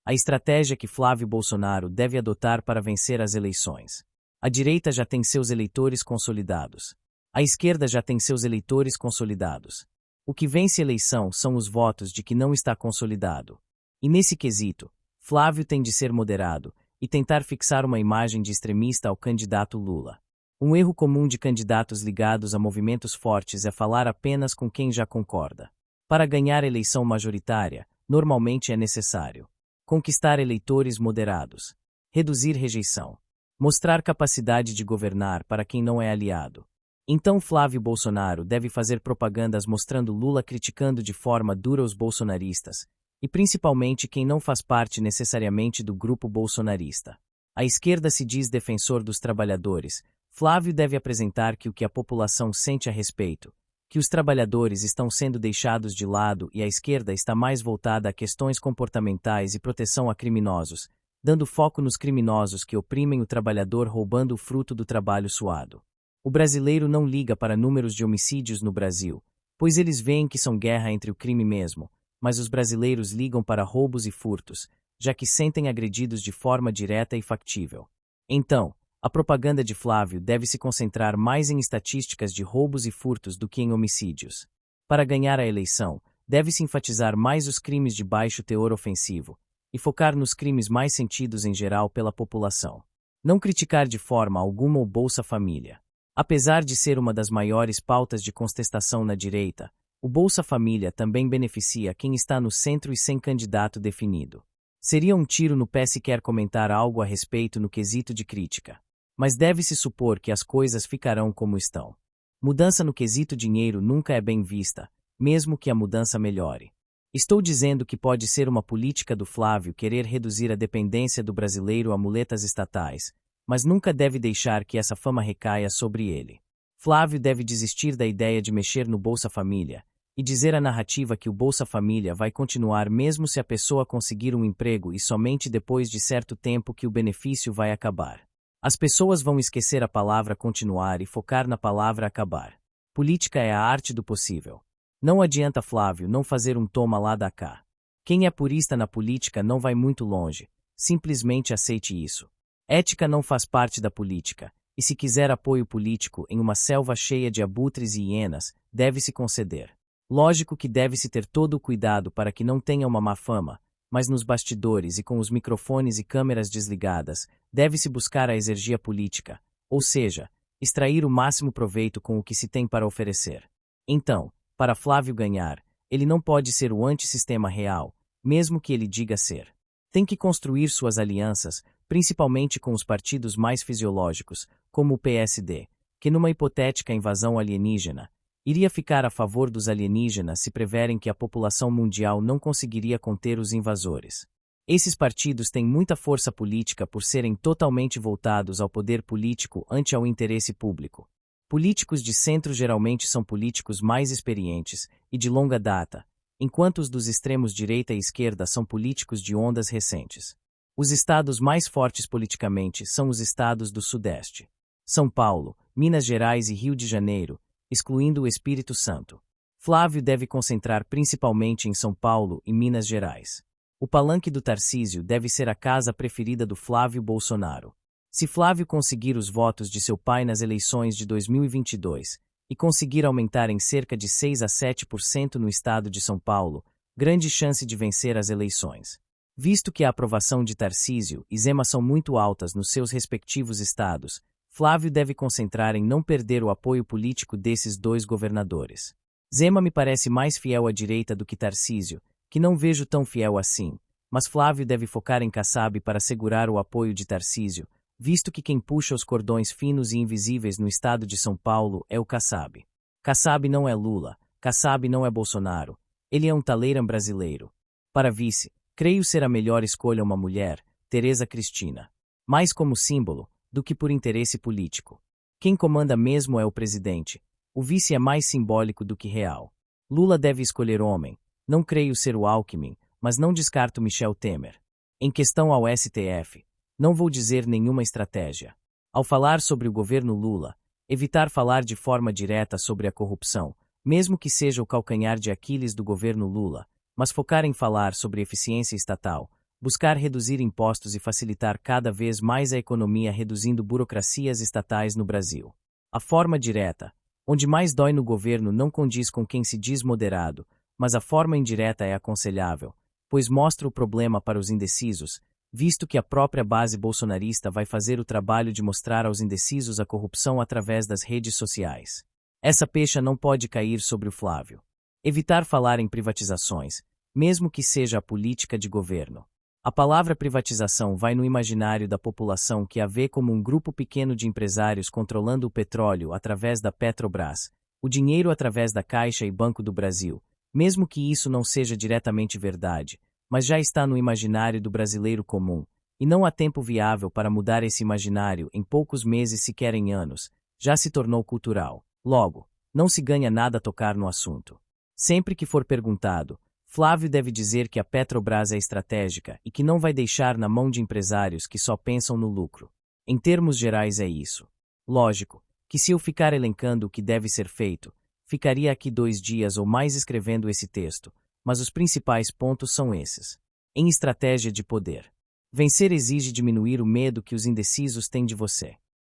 A estratégia que Flávio Bolsonaro deve adotar para vencer as eleições. A direita já tem seus eleitores consolidados. A esquerda já tem seus eleitores consolidados. O que vence eleição são os votos de que não está consolidado. E nesse quesito, Flávio tem de ser moderado e tentar fixar uma imagem de extremista ao candidato Lula. Um erro comum de candidatos ligados a movimentos fortes é falar apenas com quem já concorda. Para ganhar eleição majoritária, normalmente é necessário conquistar eleitores moderados, reduzir rejeição, mostrar capacidade de governar para quem não é aliado. Então Flávio Bolsonaro deve fazer propagandas mostrando Lula criticando de forma dura os bolsonaristas, e principalmente quem não faz parte necessariamente do grupo bolsonarista. A esquerda se diz defensor dos trabalhadores. Flávio deve apresentar que o que a população sente a respeito, que os trabalhadores estão sendo deixados de lado e a esquerda está mais voltada a questões comportamentais e proteção a criminosos, dando foco nos criminosos que oprimem o trabalhador roubando o fruto do trabalho suado. O brasileiro não liga para números de homicídios no Brasil, pois eles veem que são guerra entre o crime mesmo, mas os brasileiros ligam para roubos e furtos, já que sentem agredidos de forma direta e factível. Então, a propaganda de Flávio deve se concentrar mais em estatísticas de roubos e furtos do que em homicídios. Para ganhar a eleição, deve-se enfatizar mais os crimes de baixo teor ofensivo e focar nos crimes mais sentidos em geral pela população. Não criticar de forma alguma o Bolsa Família. Apesar de ser uma das maiores pautas de contestação na direita, o Bolsa Família também beneficia quem está no centro e sem candidato definido. Seria um tiro no pé se quer comentar algo a respeito no quesito de crítica. Mas deve-se supor que as coisas ficarão como estão. Mudança no quesito dinheiro nunca é bem vista, mesmo que a mudança melhore. Estou dizendo que pode ser uma política do Flávio querer reduzir a dependência do brasileiro a muletas estatais, mas nunca deve deixar que essa fama recaia sobre ele. Flávio deve desistir da ideia de mexer no Bolsa Família e dizer a narrativa que o Bolsa Família vai continuar mesmo se a pessoa conseguir um emprego e somente depois de certo tempo que o benefício vai acabar. As pessoas vão esquecer a palavra continuar e focar na palavra acabar. Política é a arte do possível. Não adianta Flávio não fazer um toma lá da cá. Quem é purista na política não vai muito longe, simplesmente aceite isso. Ética não faz parte da política, e se quiser apoio político em uma selva cheia de abutres e hienas, deve-se conceder. Lógico que deve-se ter todo o cuidado para que não tenha uma má fama, mas nos bastidores e com os microfones e câmeras desligadas, deve-se buscar a exergia política, ou seja, extrair o máximo proveito com o que se tem para oferecer. Então, para Flávio ganhar, ele não pode ser o antissistema real, mesmo que ele diga ser. Tem que construir suas alianças, principalmente com os partidos mais fisiológicos, como o PSD, que numa hipotética invasão alienígena, iria ficar a favor dos alienígenas se preverem que a população mundial não conseguiria conter os invasores. Esses partidos têm muita força política por serem totalmente voltados ao poder político ante ao interesse público. Políticos de centro geralmente são políticos mais experientes e de longa data, enquanto os dos extremos direita e esquerda são políticos de ondas recentes. Os estados mais fortes politicamente são os estados do Sudeste. São Paulo, Minas Gerais e Rio de Janeiro, excluindo o Espírito Santo. Flávio deve concentrar principalmente em São Paulo e Minas Gerais. O palanque do Tarcísio deve ser a casa preferida do Flávio Bolsonaro. Se Flávio conseguir os votos de seu pai nas eleições de 2022 e conseguir aumentar em cerca de 6 a 7% no estado de São Paulo, grande chance de vencer as eleições. Visto que a aprovação de Tarcísio e Zema são muito altas nos seus respectivos estados, Flávio deve concentrar em não perder o apoio político desses dois governadores. Zema me parece mais fiel à direita do que Tarcísio, que não vejo tão fiel assim, mas Flávio deve focar em Kassab para segurar o apoio de Tarcísio, visto que quem puxa os cordões finos e invisíveis no estado de São Paulo é o Kassab. Kassab não é Lula, Kassab não é Bolsonaro, ele é um Talleyrand brasileiro. Para vice, creio ser a melhor escolha uma mulher, Tereza Cristina. Mais como símbolo, do que por interesse político. Quem comanda mesmo é o presidente. O vice é mais simbólico do que real. Lula deve escolher homem. Não creio ser o Alckmin, mas não descarto Michel Temer. Em questão ao STF, não vou dizer nenhuma estratégia. Ao falar sobre o governo Lula, evitar falar de forma direta sobre a corrupção, mesmo que seja o calcanhar de Aquiles do governo Lula, mas focar em falar sobre eficiência estatal, Buscar reduzir impostos e facilitar cada vez mais a economia reduzindo burocracias estatais no Brasil. A forma direta, onde mais dói no governo, não condiz com quem se diz moderado, mas a forma indireta é aconselhável, pois mostra o problema para os indecisos, visto que a própria base bolsonarista vai fazer o trabalho de mostrar aos indecisos a corrupção através das redes sociais. Essa pecha não pode cair sobre o Flávio. Evitar falar em privatizações, mesmo que seja a política de governo. A palavra privatização vai no imaginário da população que a vê como um grupo pequeno de empresários controlando o petróleo através da Petrobras, o dinheiro através da Caixa e Banco do Brasil, mesmo que isso não seja diretamente verdade, mas já está no imaginário do brasileiro comum, e não há tempo viável para mudar esse imaginário em poucos meses, sequer em anos, já se tornou cultural. Logo, não se ganha nada a tocar no assunto. Sempre que for perguntado, Flávio deve dizer que a Petrobras é estratégica e que não vai deixar na mão de empresários que só pensam no lucro. Em termos gerais é isso. Lógico, que se eu ficar elencando o que deve ser feito, ficaria aqui 2 dias ou mais escrevendo esse texto, mas os principais pontos são esses. Em estratégia de poder. Vencer exige diminuir o medo que os indecisos têm de você.